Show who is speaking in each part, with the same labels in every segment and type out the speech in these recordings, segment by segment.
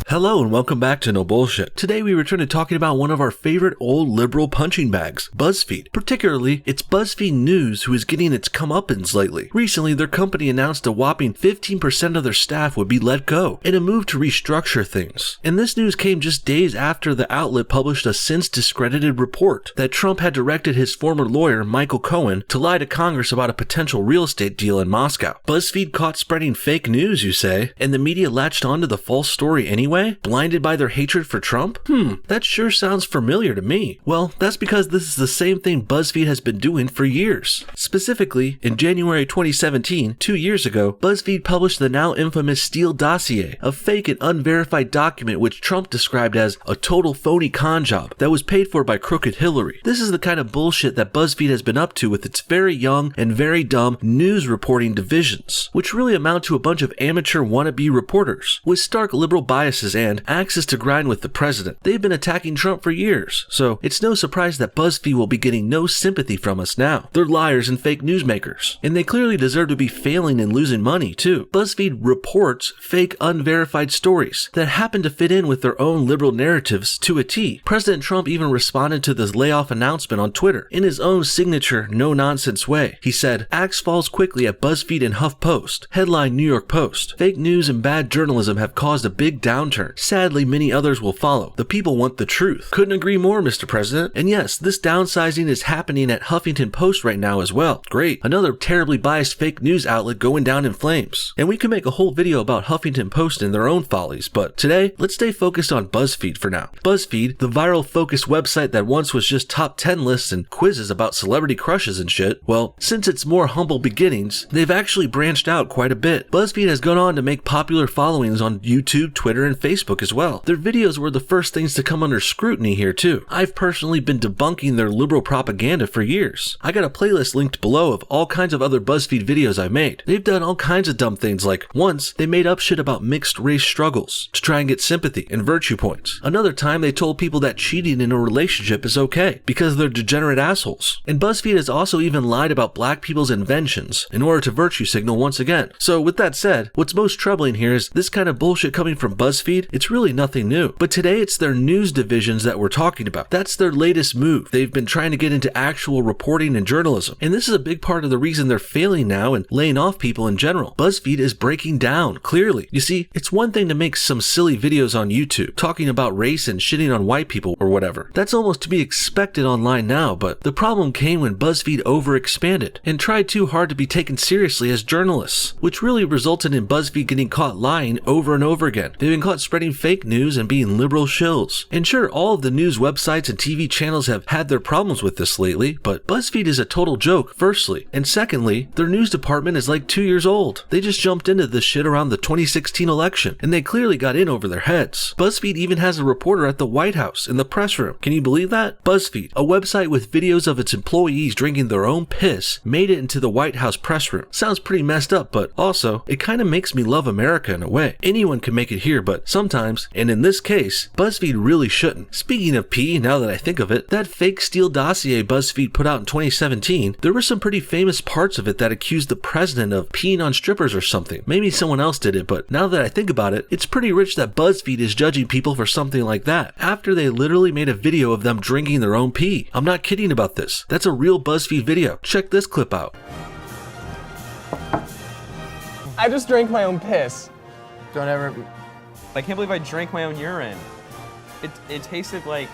Speaker 1: Hello and welcome back to No Bullshit. Today we return to talking about one of our favorite old liberal punching bags, BuzzFeed. Particularly, it's BuzzFeed News who is getting its comeuppance lately. Recently, their company announced a whopping 15% of their staff would be let go in a move to restructure things. And this news came just days after the outlet published a since discredited report that Trump had directed his former lawyer, Michael Cohen, to lie to Congress about a potential real estate deal in Moscow. BuzzFeed caught spreading fake news, you say, and the media latched onto the false story anyway? Blinded by their hatred for Trump? That sure sounds familiar to me. Well, that's because this is the same thing BuzzFeed has been doing for years. Specifically, in January 2017, 2 years ago, BuzzFeed published the now infamous Steele dossier, a fake and unverified document which Trump described as a total phony con job that was paid for by crooked Hillary. This is the kind of bullshit that BuzzFeed has been up to with its very young and very dumb news reporting divisions, which really amount to a bunch of amateur wannabe reporters with stark liberal biases and axes to grind with the president. They've been attacking Trump for years, so it's no surprise that BuzzFeed will be getting no sympathy from us now. They're liars and fake newsmakers, and they clearly deserve to be failing and losing money too. BuzzFeed reports fake, unverified stories that happen to fit in with their own liberal narratives to a T. President Trump even responded to this layoff announcement on Twitter in his own signature no-nonsense way. He said, "Axe falls quickly at BuzzFeed and HuffPost. Headline New York Post. Fake news and bad journalism have caused a big downturn. Sadly, many others will follow. The people want the truth." Couldn't agree more, Mr. President. And yes, this downsizing is happening at Huffington Post right now as well. Great. Another terribly biased fake news outlet going down in flames. And we can make a whole video about Huffington Post and their own follies, but today, let's stay focused on BuzzFeed for now. BuzzFeed, the viral focused website that once was just top 10 lists and quizzes about celebrity crushes and shit, well, since its more humble beginnings, they've actually branched out quite a bit. BuzzFeed has gone on to make popular followings on YouTube, Twitter, and Facebook as well. Their videos were the first things to come under scrutiny here too. I've personally been debunking their liberal propaganda for years. I got a playlist linked below of all kinds of other BuzzFeed videos I've made. They've done all kinds of dumb things, like once they made up shit about mixed race struggles to try and get sympathy and virtue points. Another time they told people that cheating in a relationship is okay because they're degenerate assholes. And BuzzFeed has also even lied about black people's inventions in order to virtue signal once again. So with that said, what's most troubling here is this kind of bullshit coming from BuzzFeed. It's really nothing new. But today it's their news divisions that we're talking about. That's their latest move. They've been trying to get into actual reporting and journalism. And this is a big part of the reason they're failing now and laying off people in general. BuzzFeed is breaking down, clearly. You see, it's one thing to make some silly videos on YouTube talking about race and shitting on white people or whatever. That's almost to be expected online now, but the problem came when BuzzFeed overexpanded and tried too hard to be taken seriously as journalists, which really resulted in BuzzFeed getting caught lying over and over again. They've been caught spreading fake news and being liberal shills. And sure, all of the news websites and TV channels have had their problems with this lately, but BuzzFeed is a total joke, firstly. And secondly, their news department is like 2 years old. They just jumped into this shit around the 2016 election, and they clearly got in over their heads. BuzzFeed even has a reporter at the White House in the press room. Can you believe that? BuzzFeed, a website with videos of its employees drinking their own piss, made it into the White House press room. Sounds pretty messed up, but also, it kind of makes me love America in a way. Anyone can make it here, but sometimes, and in this case, BuzzFeed really shouldn't. Speaking of pee, now that I think of it, that fake Steele dossier BuzzFeed put out in 2017, there were some pretty famous parts of it that accused the president of peeing on strippers or something. Maybe someone else did it, but now that I think about it, it's pretty rich that BuzzFeed is judging people for something like that, after they literally made a video of them drinking their own pee. I'm not kidding about this. That's a real BuzzFeed video. Check this clip out.
Speaker 2: I just drank my own piss.
Speaker 3: Don't ever...
Speaker 4: I can't believe I drank my own urine. It tasted like...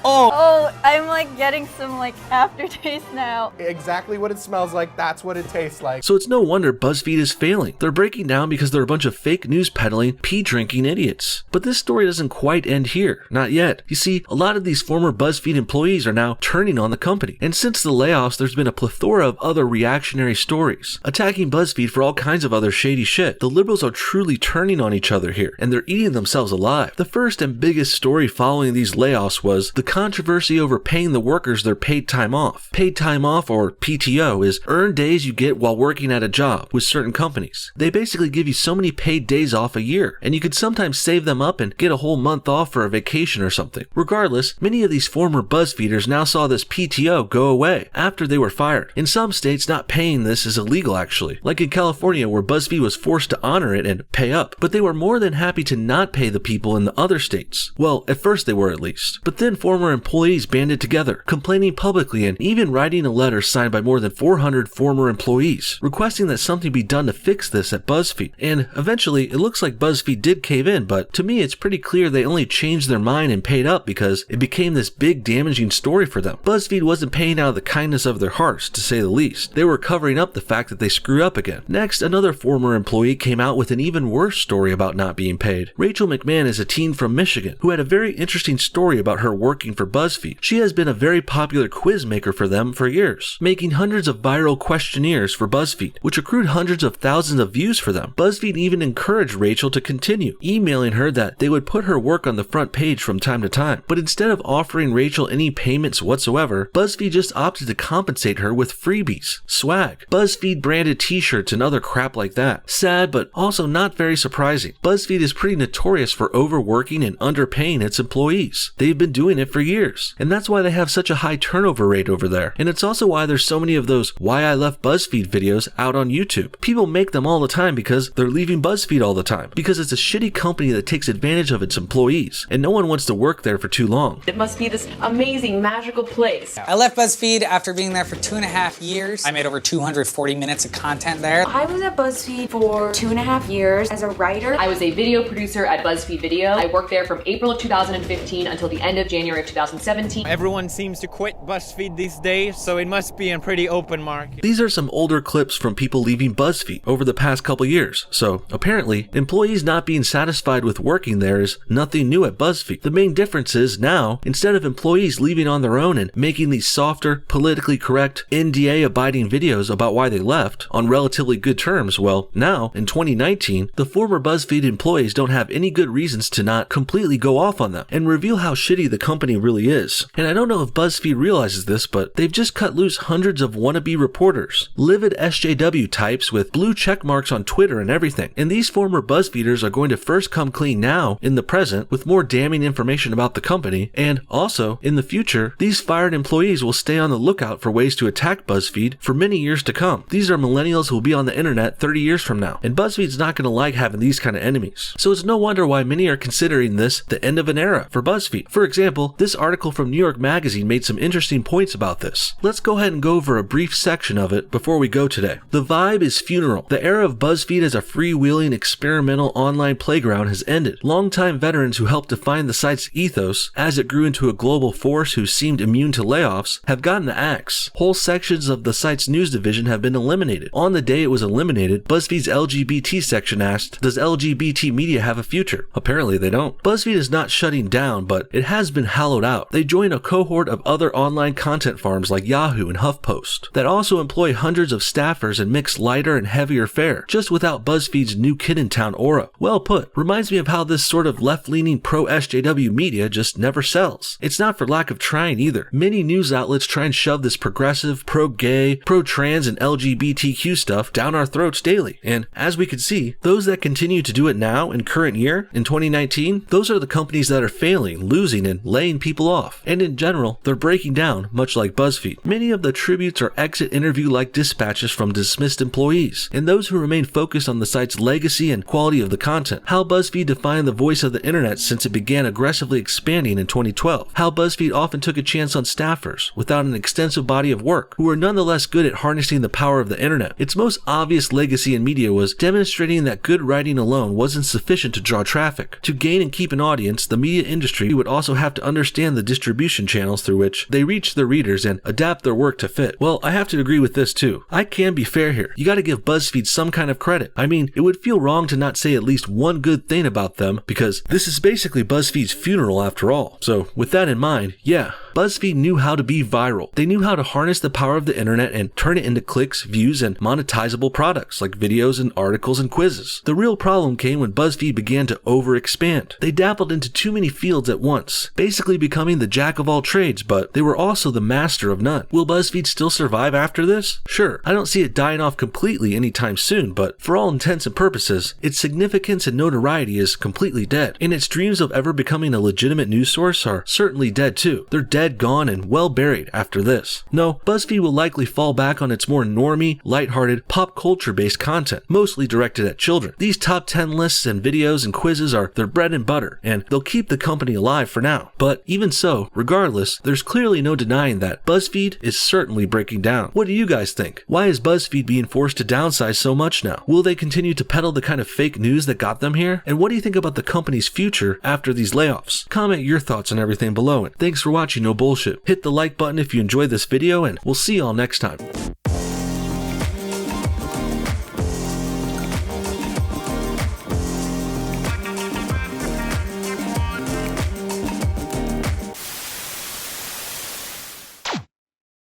Speaker 5: Oh, I'm like getting some like aftertaste now.
Speaker 2: Exactly what it smells like, that's what it tastes like.
Speaker 1: So it's no wonder BuzzFeed is failing. They're breaking down because they're a bunch of fake news peddling, pee drinking idiots. But this story doesn't quite end here. Not yet. You see, a lot of these former BuzzFeed employees are now turning on the company. And since the layoffs, there's been a plethora of other reactionary stories, attacking BuzzFeed for all kinds of other shady shit. The liberals are truly turning on each other here, and they're eating themselves alive. The first and biggest story following these layoffs was the controversy over paying the workers their paid time off. Paid time off, or PTO, is earned days you get while working at a job with certain companies. They basically give you so many paid days off a year, and you could sometimes save them up and get a whole month off for a vacation or something. Regardless, many of these former BuzzFeeders now saw this PTO go away after they were fired. In some states, not paying this is illegal actually, like in California where BuzzFeed was forced to honor it and pay up, but they were more than happy to not pay the people in the other states. Well, at first they were at least. But then former employees banded together, complaining publicly and even writing a letter signed by more than 400 former employees, requesting that something be done to fix this at BuzzFeed. And eventually, it looks like BuzzFeed did cave in, but to me it's pretty clear they only changed their mind and paid up because it became this big damaging story for them. BuzzFeed wasn't paying out of the kindness of their hearts, to say the least. They were covering up the fact that they screwed up again. Next, another former employee came out with an even worse story about not being paid. Rachel McMahon is a teen from Michigan who had a very interesting story about her working for BuzzFeed. She has been a very popular quiz maker for them for years, making hundreds of viral questionnaires for BuzzFeed, which accrued hundreds of thousands of views for them. BuzzFeed even encouraged Rachel to continue, emailing her that they would put her work on the front page from time to time. But instead of offering Rachel any payments whatsoever, BuzzFeed just opted to compensate her with freebies, swag, BuzzFeed branded t-shirts and other crap like that. Sad, but also not very surprising. BuzzFeed is pretty notorious for overworking and underpaying its employees. They've been doing it for years, and that's why they have such a high turnover rate over there. And it's also why there's so many of those why I left BuzzFeed videos out on YouTube. People make them all the time because they're leaving BuzzFeed all the time, because it's a shitty company that takes advantage of its employees, and no one wants to work there for too long.
Speaker 3: It must be this amazing, magical place.
Speaker 6: I left BuzzFeed after being there for 2.5 years. I made over 240 minutes of content there.
Speaker 7: I was at BuzzFeed for 2.5 years as a writer.
Speaker 3: I was a video producer at BuzzFeed Video. I worked there from April of 2015 until the end of January of 2017.
Speaker 8: Everyone seems to quit BuzzFeed these days, so it must be a pretty open market.
Speaker 1: These are some older clips from people leaving BuzzFeed over the past couple years, so apparently employees not being satisfied with working there is nothing new at BuzzFeed. The main difference is now, instead of employees leaving on their own and making these softer, politically correct, NDA-abiding videos about why they left on relatively good terms, well, now, in 2019, the former BuzzFeed employees don't have any good reasons to not completely go off on them and reveal how shitty the company really is. And I don't know if BuzzFeed realizes this, but they've just cut loose hundreds of wannabe reporters, livid SJW types with blue check marks on Twitter and everything. And these former BuzzFeeders are going to first come clean now, in the present, with more damning information about the company, and also, in the future, these fired employees will stay on the lookout for ways to attack BuzzFeed for many years to come. These are millennials who will be on the internet 30 years from now, and BuzzFeed's not going to like having these kind of enemies. So it's no wonder why many are considering this the end of an era for BuzzFeed. For example, this article from New York Magazine made some interesting points about this. Let's go ahead and go over a brief section of it before we go today. The vibe is funeral. The era of BuzzFeed as a freewheeling experimental online playground has ended. Longtime veterans who helped define the site's ethos as it grew into a global force who seemed immune to layoffs have gotten the axe. Whole sections of the site's news division have been eliminated. On the day it was eliminated, BuzzFeed's LGBT section asked, does LGBT media have a future? Apparently they don't. BuzzFeed is not shutting down, but it has been hollowed out. They join a cohort of other online content farms like Yahoo and HuffPost that also employ hundreds of staffers and mix lighter and heavier fare, just without BuzzFeed's new kid in town aura. Well put. Reminds me of how this sort of left-leaning pro-SJW media just never sells. It's not for lack of trying either. Many news outlets try and shove this progressive, pro-gay, pro-trans, and LGBTQ stuff down our throats daily. And as we can see, those that continue to do it now in current year, in 2019, those are the companies that are failing, losing, and laying people off. And in general, they're breaking down, much like BuzzFeed. Many of the tributes are exit interview-like dispatches from dismissed employees, and those who remain focused on the site's legacy and quality of the content. How BuzzFeed defined the voice of the internet since it began aggressively expanding in 2012. How BuzzFeed often took a chance on staffers without an extensive body of work, who were nonetheless good at harnessing the power of the internet. Its most obvious legacy in media was demonstrating that good writing alone wasn't sufficient to draw traffic. To gain and keep an audience, the media industry would also have to understand the distribution channels through which they reach their readers and adapt their work to fit. Well, I have to agree with this too. I can be fair here. You gotta give BuzzFeed some kind of credit. I mean, it would feel wrong to not say at least one good thing about them, because this is basically BuzzFeed's funeral after all. So with that in mind, yeah, BuzzFeed knew how to be viral. They knew how to harness the power of the internet and turn it into clicks, views, and monetizable products like videos and articles and quizzes. The real problem came when BuzzFeed began to overexpand. They dabbled into too many fields at once, basically becoming the jack of all trades, but they were also the master of none. Will BuzzFeed still survive after this? Sure, I don't see it dying off completely anytime soon, but for all intents and purposes, its significance and notoriety is completely dead, and its dreams of ever becoming a legitimate news source are certainly dead too. They're dead, gone, and well buried after this. No, BuzzFeed will likely fall back on its more normie, lighthearted, pop culture-based content, mostly directed at children. These top 10 lists and videos and quizzes are their bread and butter, and they'll keep the company alive for now. But even so, regardless, there's clearly no denying that BuzzFeed is certainly breaking down. What do you guys think? Why is BuzzFeed being forced to downsize so much now? Will they continue to peddle the kind of fake news that got them here? And what do you think about the company's future after these layoffs? Comment your thoughts on everything below, and thanks for watching No Bullshit. Hit the like button if you enjoyed this video, and we'll see y'all next time.